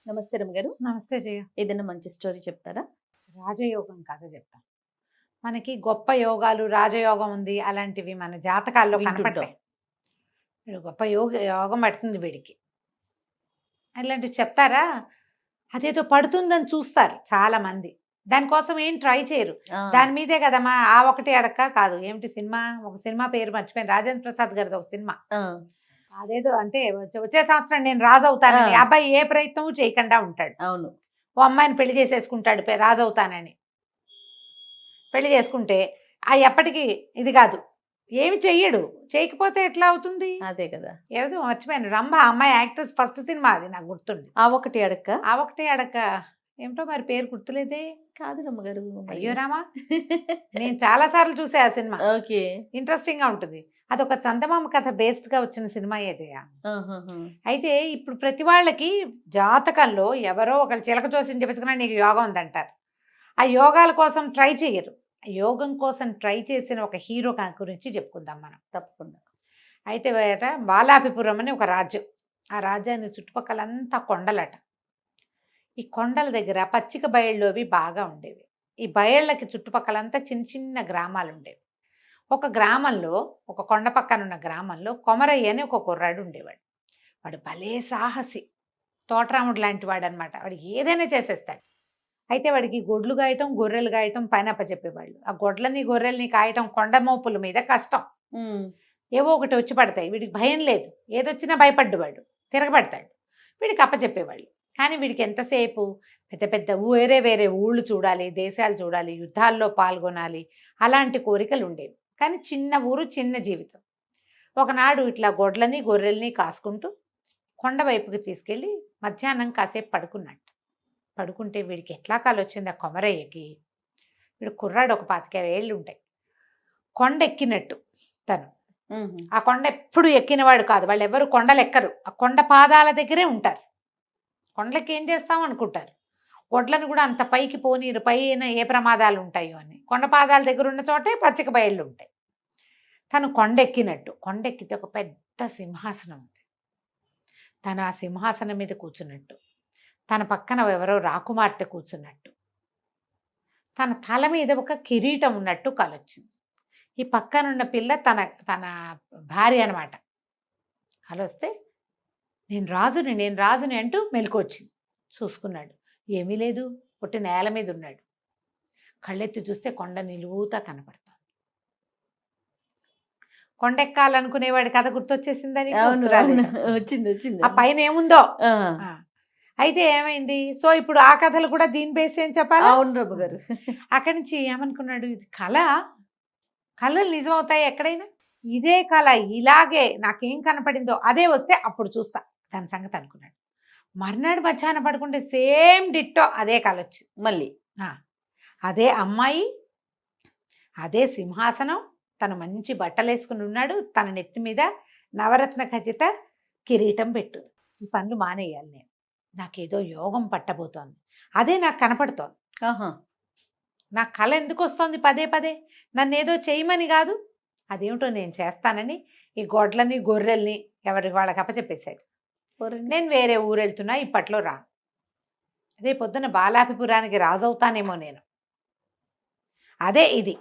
నమస్తే రమ్మగారు. నమస్తే జయ. ఏదైనా మంచి స్టోరీ చెప్తారా? రాజయోగం కథ చెప్తాను. మనకి గొప్ప యోగాలు, రాజయోగం ఉంది అలాంటివి మన జాతకాల్లో వింటుంటాం. కనపడతాయి. వీడు గొప్ప యోగం పడుతుంది వీడికి. ఇలాంటివి చెప్తారా? అదేదో పడుతుందని చూస్తారు చాలా మంది. దానికోసం ఏం ట్రై చేయరు. దాని మీదే కదమ్మా ఆ ఒకటి అడక్క కాదు. ఏమిటి సినిమా? ఒక సినిమా పేరు మర్చిపోయాను. రాజేంద్ర ప్రసాద్ గారిది ఒక సినిమా. అదేదో అంటే వచ్చే సంవత్సరం నేను రాజు అవుతానని అబ్బాయి ఏ ప్రయత్నము చేయకుండా ఉంటాడు. అవును. ఓ అమ్మాయిని పెళ్లి చేసేసుకుంటాడు రాజు అవుతానని. పెళ్లి చేసుకుంటే ఎప్పటికీ ఇది కాదు, ఏమి చెయ్యడు. చేయకపోతే ఎట్లా అవుతుంది? అదే కదా. ఏదో మర్చిపోయాను. రంభ అమ్మాయి యాక్ట్రెస్ ఫస్ట్ సినిమా అది నాకు గుర్తుంది. ఆ ఒకటి అడక్క. ఆ ఒకటే అడక్క ఏమిటో మరి పేరు గుర్తులేదే. కాదు రమ్మగారు. అయ్యో రామా, నేను చాలా సార్లు చూసా ఆ సినిమా. ఓకే. ఇంట్రెస్టింగ్ గా ఉంటుంది. అదొక చందమామ కథ బేస్డ్ గా వచ్చిన సినిమా ఏదయ్యా. అయితే ఇప్పుడు ప్రతి వాళ్ళకి జాతకంలో ఎవరో ఒకళ్ళు చిలక జోస్యం చెప్పుకున్నా నీకు యోగం ఉందంటారు. ఆ యోగాల కోసం ట్రై చేయరు. యోగం కోసం ట్రై చేసిన ఒక హీరో గురించి చెప్పుకుందాం మనం. తప్పకుండా. అయితే బాలాపిపురం అని ఒక రాజ్యం. ఆ రాజ్యాన్ని చుట్టుపక్కలంతా కొండలట. ఈ కొండల దగ్గర పచ్చిక బయళ్ళవి బాగా ఉండేవి. ఈ బయళ్ళకి చుట్టుపక్కలంతా చిన్న చిన్న గ్రామాలు ఉండేవి. ఒక గ్రామంలో, ఒక కొండ పక్కన ఉన్న గ్రామంలో కొమరయ్య అని ఒక కుర్రాడు ఉండేవాడు. వాడు భలే సాహసి, తోటరాముడు లాంటి వాడు అనమాట. వాడు ఏదైనా చేసేస్తాడు. అయితే వాడికి గొడ్లు గాయటం, గొర్రెలు గాయటం పైన అప్పచెప్పేవాళ్ళు. ఆ గొడ్లని గొర్రెల్ని కాయటం కొండ మోపుల మీద కష్టం. ఏవో ఒకటి వచ్చి పడతాయి. వీడికి భయం లేదు. ఏదొచ్చినా భయపడ్డు వాడు, తిరగబడతాడు. వీడికి అప్పచెప్పేవాళ్ళు. కానీ వీడికి ఎంతసేపు పెద్ద పెద్ద వేరే వేరే ఊళ్ళు చూడాలి, దేశాలు చూడాలి, యుద్ధాల్లో పాల్గొనాలి, అలాంటి కోరికలు ఉండేవి. కానీ చిన్న ఊరు, చిన్న జీవితం. ఒకనాడు ఇట్లా గొడ్లని గొర్రెల్ని కాసుకుంటూ కొండ వైపుకి తీసుకెళ్ళి మధ్యాహ్నం కాసేపు పడుకున్నట్టు. పడుకుంటే వీడికి ఎట్లా కాలు వచ్చింది ఆ కొమరయ్యకి. వీడు కుర్రాడు, ఒక 25 ఏళ్ళు ఉంటాయి. కొండ ఎక్కినట్టు తను. ఆ కొండ ఎప్పుడు ఎక్కినవాడు కాదు. వాళ్ళు ఎవరు కొండలు ఎక్కరు. ఆ కొండ పాదాల దగ్గరే ఉంటారు. కొండలకి ఏం చేస్తాం అనుకుంటారు. గొడ్లను కూడా అంత పైకి పోనీరు, పైన ఏ ప్రమాదాలు ఉంటాయో అని. కొండ పాదాల దగ్గర ఉన్న చోటే పచ్చిక బయళ్ళు ఉంటాయి. తను కొండెక్కినట్టు. కొండెక్కితే ఒక పెద్ద సింహాసనం ఉంది. తను ఆ సింహాసనం మీద కూర్చున్నట్టు. తన పక్కన ఎవరో రాకుమార్తె కూర్చున్నట్టు. తన తల మీద ఒక కిరీటం ఉన్నట్టు కలొచ్చింది. ఈ పక్కనున్న పిల్ల తన తన భార్య అనమాట. కలొస్తే నేను రాజుని అంటూ మెలకువచ్చింది. చూసుకున్నాడు, ఏమీ లేదు. పుట్టి నేల మీద ఉన్నాడు. కళ్ళెత్తి చూస్తే కొండ నిలువుతా కనపడుతుంది. కొండెక్కాలనుకునేవాడి కథ గుర్తొచ్చేసిందని వచ్చింది. ఆ పైన ఏముందో. అయితే ఏమైంది? సో ఇప్పుడు ఆ కథలు కూడా దీని బేస్ ఏం చెప్పాలి? అవును రమ్మ గారు. అక్కడి నుంచి ఏమనుకున్నాడు, ఇది కళలు నిజమవుతాయి ఎక్కడైనా. ఇదే కళ ఇలాగే నాకేం కనపడిందో అదే వస్తే అప్పుడు చూస్తా దాని సంగతి అనుకున్నాడు. మర్నాడు మధ్యాహ్నం పడుకుంటే సేమ్ డిట్టో అదే కళ వచ్చింది మళ్ళీ. అదే అమ్మాయి, అదే సింహాసనం, తను మంచి బట్టలు వేసుకుని ఉన్నాడు. తన నెత్తి మీద నవరత్న ఖచ్చిత కిరీటం పెట్టు. ఈ పనులు మానేయాలి నేను. నాకేదో యోగం పట్టబోతోంది. అదే నాకు కనపడుతోంది. నా కళ ఎందుకు వస్తుంది పదే పదే? నన్ను ఏదో చేయమని కాదు, అదేమిటో నేను చేస్తానని ఈ గొడ్లని గొర్రెల్ని ఎవరికి వాళ్ళకి అప్పచెప్పేశాడు. నేను వేరే ఊరు వెళ్తున్నా, ఇప్పట్లో రా. రేపొద్దున బాలాపిపురానికి రాజవుతానేమో నేను. అదే ఇది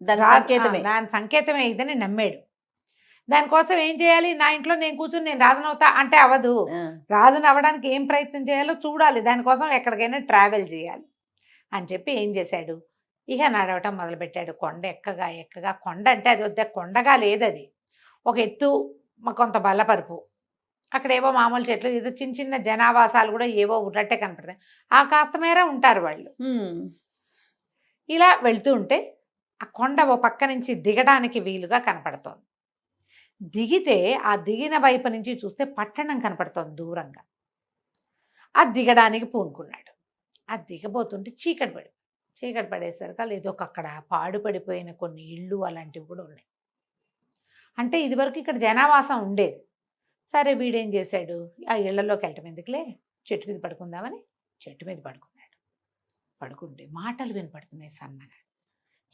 దాని సంకేతమే ఇదని నమ్మాడు. దానికోసం ఏం చేయాలి? నా ఇంట్లో నేను కూర్చుని నేను రాజునవుతా అంటే అవ్వదు. రాజుని అవ్వడానికి ఏం ప్రయత్నం చేయాలో చూడాలి. దానికోసం ఎక్కడికైనా ట్రావెల్ చేయాలి అని చెప్పి ఏం చేశాడు, ఇక నడవటం మొదలుపెట్టాడు. కొండ ఎక్కగా కొండ అంటే అది వద్ద కొండగా లేదు, అది ఒక ఎత్తు, కొంత బల్లపరుపు. అక్కడ ఏవో మామూలు చెట్లు, ఏదో చిన్న చిన్న జనావాసాలు కూడా ఏవో ఉన్నట్టే కనపడతాయి. ఆ కాస్త మేర ఉంటారు వాళ్ళు. ఇలా వెళ్తూ ఉంటే ఆ కొండ ఓ పక్క నుంచి దిగడానికి వీలుగా కనపడుతోంది. దిగితే ఆ దిగిన వైపు నుంచి చూస్తే పట్టణం కనపడుతోంది దూరంగా. ఆ దిగడానికి పూనుకున్నాడు. ఆ దిగబోతుంటే చీకటి పడేసరికి లేదో అక్కడ పాడుపడిపోయిన కొన్ని ఇళ్ళు అలాంటివి కూడా ఉన్నాయి. అంటే ఇదివరకు ఇక్కడ జనావాసం ఉండేది. సరే వీడేం చేశాడు, ఆ ఇళ్లలోకి వెళ్ళటం ఎందుకులే, చెట్టు మీద పడుకుందామని చెట్టు మీద పడుకున్నాడు. పడుకుంటే మాటలు వినపడుతున్నాయి సన్నగా.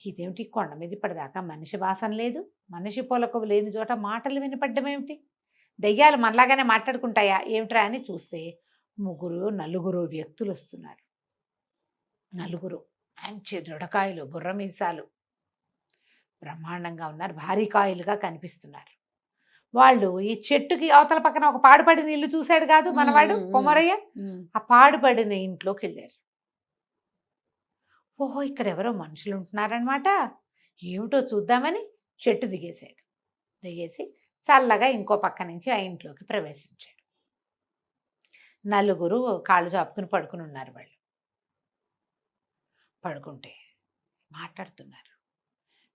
ఇదేమిటి, కొండ మీద ఇప్పటిదాకా మనిషి వాసన లేదు, మనిషి పొలకు లేని చోట మాటలు వినపడ్డం ఏమిటి? దెయ్యాలు మనలాగానే మాట్లాడుకుంటాయా ఏమిట్రా అని చూస్తే నలుగురు వ్యక్తులు వస్తున్నారు. నలుగురు మంచి దృఢకాయలు, బుర్ర మీసాలు, బ్రహ్మాండంగా ఉన్నారు, భారీ కాయలుగా కనిపిస్తున్నారు. వాళ్ళు ఈ చెట్టుకి అవతల పక్కన ఒక పాడుపడిన ఇల్లు చూశాడు కాదు మనవాడు కొమరయ్య, ఆ పాడుపడిన ఇంట్లోకి వెళ్ళారు. ఓహో, ఇక్కడ ఎవరో మనుషులు ఉంటున్నారనమాట, ఏమిటో చూద్దామని చెట్టు దిగేశాడు. దిగేసి చల్లగా ఇంకో పక్క నుంచి ఆ ఇంట్లోకి ప్రవేశించాడు. నలుగురు కాళ్ళు చాపుకుని పడుకుని ఉన్నారు. వాళ్ళు పడుకుంటే మాట్లాడుతున్నారు.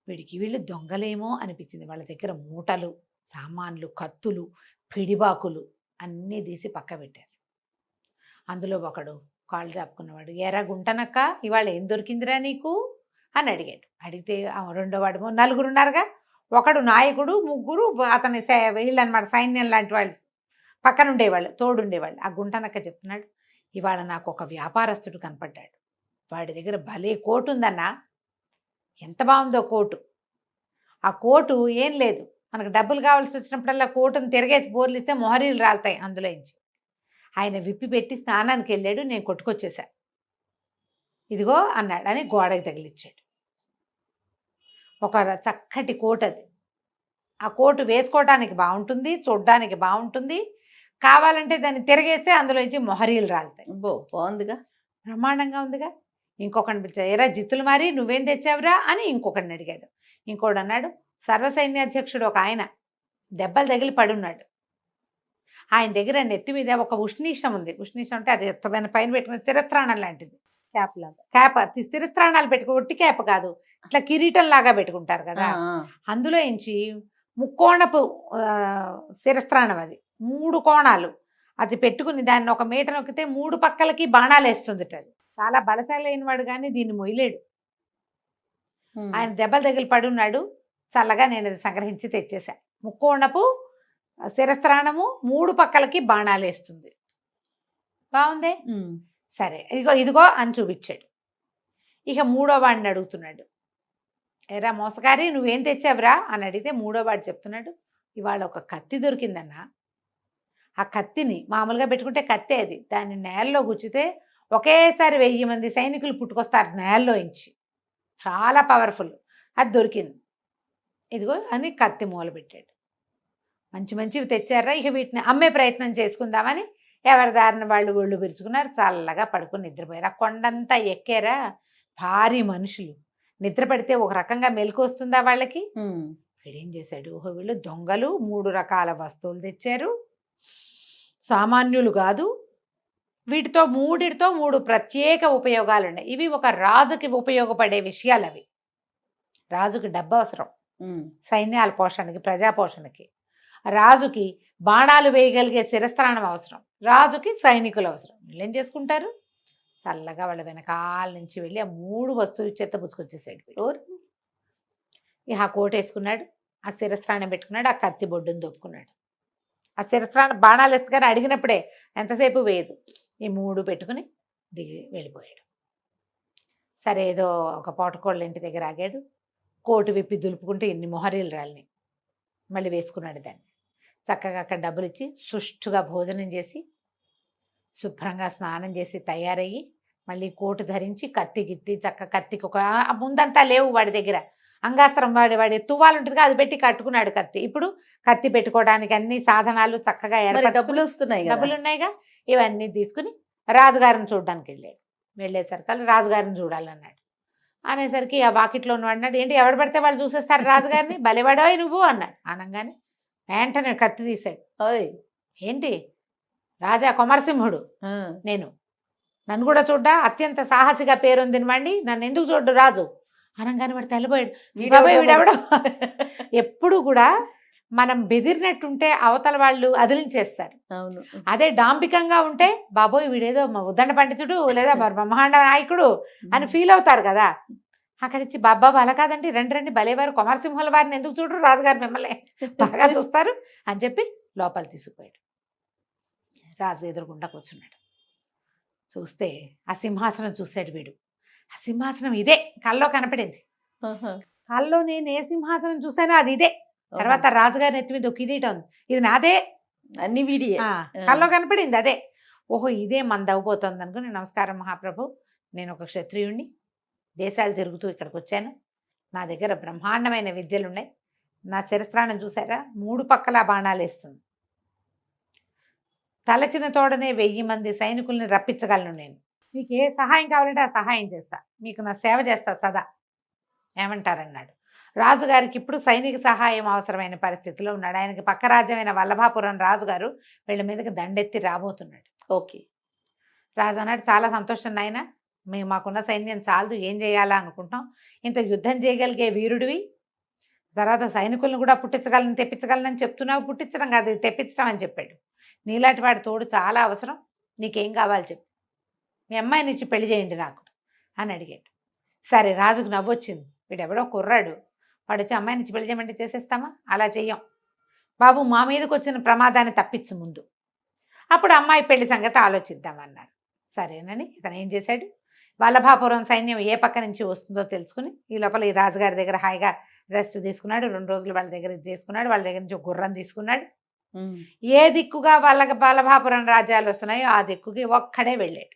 వీళ్ళు దొంగలేమో అనిపించింది. వాళ్ళ దగ్గర మూటలు, సామాన్లు, కత్తులు, పిడిబాకులు అన్నీ తీసి పక్క పెట్టారు. అందులో ఒకడు కాళ్ళు చాపుకున్నవాడు, ఎరా గుంటనక్క, ఇవాళ ఏం దొరికిందిరా నీకు అని అడిగాడు. అడిగితే రెండో వాడు, నలుగురు ఉన్నారుగా, ఒకడు నాయకుడు, ముగ్గురు అతని వీళ్ళు అనమాట, సైన్యం లాంటి వాళ్ళు పక్కన ఉండేవాళ్ళు, తోడుండేవాళ్ళు. ఆ గుంటనక్క చెప్తున్నాడు, ఇవాళ నాకు ఒక వ్యాపారస్తుడు కనపడ్డాడు. వాడి దగ్గర భలే కోటు ఉందన్నా, ఎంత బాగుందో కోటు. ఆ కోటు ఏం లేదు, మనకు డబ్బులు కావాల్సి వచ్చినప్పుడల్లా కోటును తిరగేసి బోర్లు ఇస్తే మొహరీలు రాలుతాయి అందులో నుంచి. ఆయన విప్పి పెట్టి స్నానానికి వెళ్ళాడు, నేను కొట్టుకొచ్చేసా, ఇదిగో అన్నాడు అని గోడకి తగిలిచ్చాడు. ఒక చక్కటి కోటు అది. ఆ కోటు వేసుకోవడానికి బాగుంటుంది, చూడడానికి బాగుంటుంది, కావాలంటే దాన్ని తిరగేస్తే అందులో నుంచి మొహరీలు రాలుతాయి. బాగుందిగా, బ్రహ్మాండంగా ఉందిగా. ఇంకొకటి పిలిచాడు, ఎరా జిత్తులు మరి నువ్వేం తెచ్చావురా అని ఇంకొకడిని అడిగాడు. ఇంకోడు అన్నాడు, సర్వసైన్యాధ్యక్షుడు ఒక ఆయన దెబ్బలు తగిలి పడున్నాడు, ఆయన దగ్గర నెత్తి మీద ఒక ఉష్ణీషం ఉంది. ఉష్ణీషం అంటే అది పైన పెట్టుకున్న శిరస్త్రాణం లాంటిది, క్యాప్, శిరస్త్రాణాలు పెట్టుకో, ఒట్టి క్యాప్ కాదు, ఇట్లా కిరీటం లాగా పెట్టుకుంటారు కదా, అందులో నుంచి ముక్కోణపు శిరస్త్రాణం, అది 3 కోణాలు, అది పెట్టుకుని దాన్ని ఒక మీట నొక్కితే 3 పక్కలకి బాణాలు వేస్తుంది. అది చాలా బలశాలైన వాడు కానీ దీన్ని మొయ్యలేడు. ఆయన దెబ్బలు తగిలి పడున్నాడు, చల్లగా నేను అది సంగ్రహించి తెచ్చేసా. ముక్కోణపు శిరస్త్రాణము, 3 పక్కలకి బాణాలు వేస్తుంది, బాగుందే, సరే ఇదిగో అని చూపించాడు. ఇక మూడో వాడిని అడుగుతున్నాడు, ఎరా మోసగారి నువ్వేం తెచ్చావురా అని అడిగితే మూడో వాడు చెప్తున్నాడు, ఇవాళ ఒక కత్తి దొరికిందన్నా. ఆ కత్తిని మామూలుగా పెట్టుకుంటే కత్తే అది, దాన్ని నేలలో గుచ్చితే ఒకేసారి 1000 మంది సైనికులు పుట్టుకొస్తారు నేలలో నుంచి, చాలా పవర్ఫుల్, అది దొరికింది, ఇదిగో అని కత్తి మూల పెట్టాడు. మంచివి తెచ్చారా, ఇక వీటిని అమ్మే ప్రయత్నం చేసుకుందామని ఎవరి దారిన వాళ్ళు ఒళ్ళు విరుచుకున్నారు, చల్లగా పడుకుని నిద్రపోయారు. ఆ కొండంతా ఎక్కారా, భారీ మనుషులు, నిద్ర పడితే ఒక రకంగా మెలకు వస్తుందా వాళ్ళకి. వీడేం చేశాడు, ఓహో వీళ్ళు దొంగలు, 3 రకాల వస్తువులు తెచ్చారు, సామాన్యులు కాదు, వీటితో 3 ప్రత్యేక ఉపయోగాలు ఉన్నాయి. ఇవి ఒక రాజుకి ఉపయోగపడే విషయాలు. అవి రాజుకి డబ్బు అవసరం, సైన్యాల పోషణకి, ప్రజా పోషణకి, రాజుకి బాణాలు వేయగలిగే శిరస్త్రాణం అవసరం, రాజుకి సైనికులు అవసరం. వీళ్ళు ఏం చేసుకుంటారు, చల్లగా వాళ్ళ వెనకాల నుంచి వెళ్ళి ఆ 3 వస్తువులు చెత్త పుచ్చుకొచ్చేసాడు. ఇక ఆ కోట వేసుకున్నాడు, ఆ శిరస్త్రాణం పెట్టుకున్నాడు, ఆ కత్తి బొడ్డును దొప్పుకున్నాడు. ఆ శిరస్త్రాణం బాణాలు వేసుకొని అడిగినప్పుడే ఎంతసేపు వేయదు, ఈ 3 పెట్టుకుని దిగి వెళ్ళిపోయాడు. సరే ఏదో ఒక పోటకోళ్ళ ఇంటి దగ్గర ఆగాడు, కోటు విప్పి దులుపుకుంటూ ఇన్ని మొహరీలు రాలిని మళ్ళీ వేసుకున్నాడు. దాన్ని చక్కగా అక్కడ డబ్బులు ఇచ్చి సుష్టుగా భోజనం చేసి శుభ్రంగా స్నానం చేసి తయారయ్యి మళ్ళీ కోటు ధరించి కత్తికి ఒక ముందంతా లేవు వాడి దగ్గర, అంగాస్త్రం వాడి తువ్వాలు ఉంటుంది అది పెట్టి కట్టుకున్నాడు కత్తి. ఇప్పుడు కత్తి పెట్టుకోవడానికి అన్ని సాధనాలు చక్కగా డబ్బులు ఉన్నాయిగా, ఇవన్నీ తీసుకుని రాజుగారిని చూడడానికి వెళ్ళాడు. వెళ్ళేసరికి రాజుగారిని చూడాలన్నాడు. అనేసరికి ఆ వాకిట్లో అన్నాడు, ఏంటి ఎవడు పడితే వాళ్ళు చూసేస్తారు రాజుగారిని, బలివాడోయ్ నువ్వు అన్నాడు. అనగానే వెంటనే కత్తి తీశాడు. ఏంటి రాజా కొమరసింహుడు నేను, నన్ను కూడా చూడ్డా, అత్యంత సాహసిగా పేరొందినవాడిని, నన్ను ఎందుకు చూడ్డు రాజు అనగానే వాడు తెల్లబోయాడు. వీడెవడో ఎప్పుడు కూడా మనం బెదిరినట్టుంటే అవతల వాళ్ళు అదిలించేస్తారు. అవును, అదే డాంబికంగా ఉంటే బాబోయ్ వీడేదో ఉద్దండ పండితుడు లేదా బ్రహ్మాండ నాయకుడు అని ఫీల్ అవుతారు కదా. అక్కడిచ్చి బాబా అలా కాదండి, రండి భలేవారు కొమరసింహుల వారిని ఎందుకు చూడరు, రాజుగారు మిమ్మల్ని బాగా చూస్తారు అని చెప్పి లోపల తీసుకుపోయాడు. రాజు ఎదురుగుండా కూర్చున్నాడు. చూస్తే ఆ సింహాసనం చూశాడు వీడు. ఆ సింహాసనం ఇదే కల్లో కనపడింది. కల్లో నేను ఏ సింహాసనం చూసానో అది ఇదే. తర్వాత రాజుగారి నెత్తి మీద ఒక కిరీటం ఉంది, ఇది నాదే, అన్ని వీడియో కల్లో కనపడింది అదే. ఓహో ఇదే మంది అవ్వబోతోంది అనుకుని, నమస్కారం మహాప్రభు, నేను ఒక క్షత్రియుణ్ణి, దేశాలు తిరుగుతూ ఇక్కడికి వచ్చాను, నా దగ్గర బ్రహ్మాండమైన విద్యలు ఉన్నాయి, నా శిరస్త్రాణం చూసారా 3 పక్కల బాణాలు వేస్తుంది, తలచిన తోడనే 1000 మంది సైనికుల్ని రప్పించగలను నేను, మీకు ఏ సహాయం కావాలంటే ఆ సహాయం చేస్తా, మీకు నా సేవ చేస్తా సదా, ఏమంటారన్నాడు. రాజుగారికి ఇప్పుడు సైనిక సహాయం అవసరమైన పరిస్థితిలో ఉన్నాడు. ఆయనకి పక్క రాజ్యమైన వల్లభాపురం రాజుగారు వీళ్ళ మీదకి దండెత్తి రాబోతున్నాడు. ఓకే. రాజు అన్నాడు, చాలా సంతోషం నాయన, మేము మాకున్న సైన్యం చాలదు, ఏం చేయాలా అనుకుంటాం, ఇంత యుద్ధం చేయగలిగే వీరుడివి, తర్వాత సైనికులను కూడా తెప్పించగలనని చెప్తున్నావు, పుట్టించడం కాదు ఇది తెప్పించడం అని చెప్పాడు. నీలాంటి వాడి తోడు చాలా అవసరం, నీకేం కావాలి చెప్పు, మీ అమ్మాయిని ఇచ్చి పెళ్లి చేయండి నాకు అని అడిగాడు. సరే, రాజుకు నవ్వొచ్చింది, వీడెవడో కుర్రాడు, వాడు వచ్చి అమ్మాయిని ఇచ్చి పెళ్లి చేయమంటే చేసేస్తామా, అలా చెయ్యం బాబు, మా మీదకి వచ్చిన ప్రమాదాన్ని తప్పించు ముందు, అప్పుడు అమ్మాయి పెళ్లి సంగతి ఆలోచిద్దామన్నాడు. సరేనని ఇతను ఏం చేశాడు, వల్లభాపురం సైన్యం ఏ పక్క నుంచి వస్తుందో తెలుసుకుని ఈ లోపల ఈ రాజుగారి దగ్గర హాయిగా రెస్ట్ తీసుకున్నాడు. 2 రోజులు వాళ్ళ దగ్గర తీసుకున్నాడు, వాళ్ళ దగ్గర నుంచి ఒక గుర్రం తీసుకున్నాడు. ఏ దిక్కుగా వల్లభాపురం రాజ్యాలు వస్తున్నాయో ఆ దిక్కుకి ఒక్కడే వెళ్ళాడు.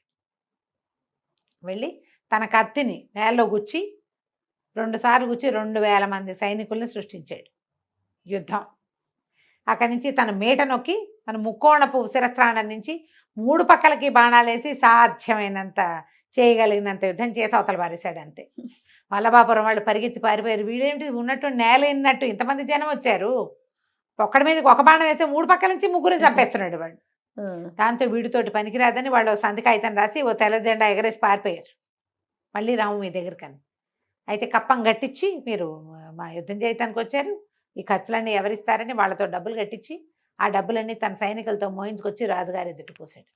వెళ్ళి తన కత్తిని నేలలో గుచ్చి 2 సార్లు గుచ్చి 2000 మంది సైనికుల్ని సృష్టించాడు. యుద్ధం అక్కడి నుంచి తన మీట నొక్కి తన ముక్కోణపు శిరస్త్రాణం నుంచి 3 పక్కలకి బాణాలేసి సాధ్యమైనంత చేయగలిగినంత యుద్ధం చేసి అవతల పారేశాడు. అంతే. వల్లభాపురం వాళ్ళు పరిగెత్తి పారిపోయారు. వీడేంటి ఉన్నట్టు నేల ఎన్నట్టు ఇంతమంది జనం వచ్చారు, ఒక్కడి మీదకి ఒక బాణం వేస్తే 3 పక్కల నుంచి 3 చంపేస్తున్నాడు వాడు. దాంతో వీడితోటి పనికిరాదని వాళ్ళు సంధి కాగితం రాసి ఓ తెల్ల జెండా ఎగరేసి పారిపోయారు. మళ్ళీ రాము మీ దగ్గరికని. అయితే కప్పం కట్టించి, మీరు మా యుద్ధం చేయటానికి వచ్చారు, ఈ ఖర్చులన్నీ ఎవరిస్తారని వాళ్ళతో డబ్బులు కట్టించి ఆ డబ్బులన్నీ తన సైనికులతో మోయించుకొచ్చి రాజుగారి ఎదుటి పోసాడు.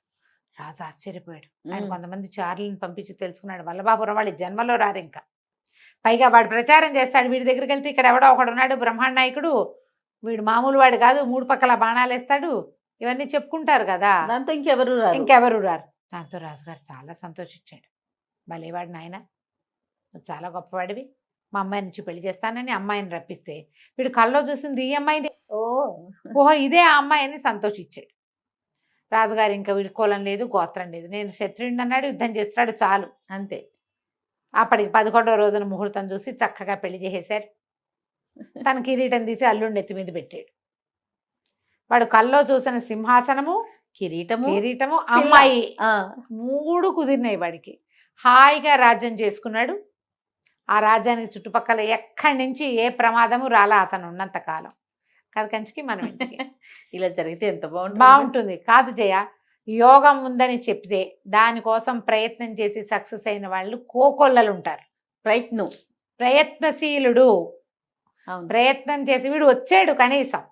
రాజు ఆశ్చర్యపోయాడు. ఆయన కొంతమంది చారులను పంపించి తెలుసుకున్నాడు, వల్లభాపురం వాళ్ళు జన్మలో రారు ఇంకా, పైగా వాడు ప్రచారం చేస్తాడు, వీడి దగ్గరికి వెళ్తే ఇక్కడ ఎవడో ఒకడు ఉన్నాడు బ్రహ్మాండ నాయకుడు, వీడు మామూలు వాడు కాదు, 3 పక్కల బాణాలు వేస్తాడు, ఇవన్నీ చెప్పుకుంటారు కదా, దాంతో ఇంకెవరు రారు. దాంతో రాజుగారు చాలా సంతోషించాడు. భలేవాడు నాయన, నువ్వు చాలా గొప్పవాడివి, మా అమ్మాయి నుంచి పెళ్లి చేస్తానని అమ్మాయిని రప్పిస్తే వీడు కల్లో చూసింది ఈ అమ్మాయిదే, ఓహో ఇదే ఆ అమ్మాయి అని సంతోషించాడు. రాజుగారు ఇంకా వీడి కులం లేదు గోత్రం లేదు, నేను క్షత్రియుడిని అన్నాడు, యుద్ధం చేస్తున్నాడు చాలు, అంతే. అప్పటికి 11వ రోజున ముహూర్తం చూసి చక్కగా పెళ్లి చేసేశారు. తన కిరీటం తీసి అల్లుండి ఎత్తి మీద పెట్టాడు. వాడు కల్లో చూసిన సింహాసనము కిరీటము అమ్మాయి 3 కుదిరినాయి వాడికి. హాయిగా రాజ్యం చేసుకున్నాడు. ఆ రాజ్యానికి చుట్టుపక్కల ఎక్కడి నుంచి ఏ ప్రమాదము రాలా అతను ఉన్నంత కాలం. కాదు కంచికి మనం ఇంటికి ఇలా జరిగితే ఎంత బాగుంటుంది కాదు జయ. యోగం ఉందని చెప్తే దానికోసం ప్రయత్నం చేసి సక్సెస్ అయిన వాళ్ళు కోకొల్లలు ఉంటారు. ప్రయత్నశీలుడు, ప్రయత్నం చేసి వీడు వచ్చాడు, కనీసం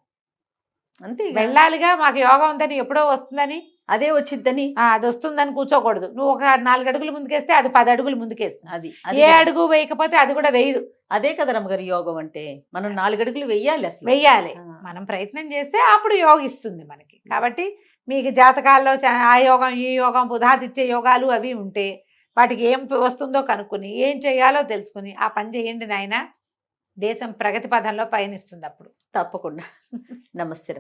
అంతే వెళ్ళాలిగా, మాకు యోగం ఉందని ఎప్పుడో వస్తుందని అదే వచ్చిద్దని అది వస్తుందని కూర్చోకూడదు. నువ్వు ఒక 4 అడుగులు ముందుకేస్తే అది 10 అడుగులు ముందుకేస్తుంది. అది ఏ అడుగు వేయకపోతే అది కూడా వేయదు. అదే కదా రమ్మగారు యోగం అంటే, మనం 4 అడుగులు వెయ్యాలి, అసలు వెయ్యాలి. మనం ప్రయత్నం చేస్తే అప్పుడు యోగిస్తుంది మనకి. కాబట్టి మీకు జాతకాల్లో ఆ యోగం ఈ యోగం బుధాదిత్య యోగాలు అవి ఉంటే వాటికి ఏం వస్తుందో కనుక్కొని ఏం చేయాలో తెలుసుకుని ఆ పని చేయండి నాయన, దేశం ప్రగతి పథంలో పయనిస్తుంది అప్పుడు. తప్పకుండా. నమస్తే.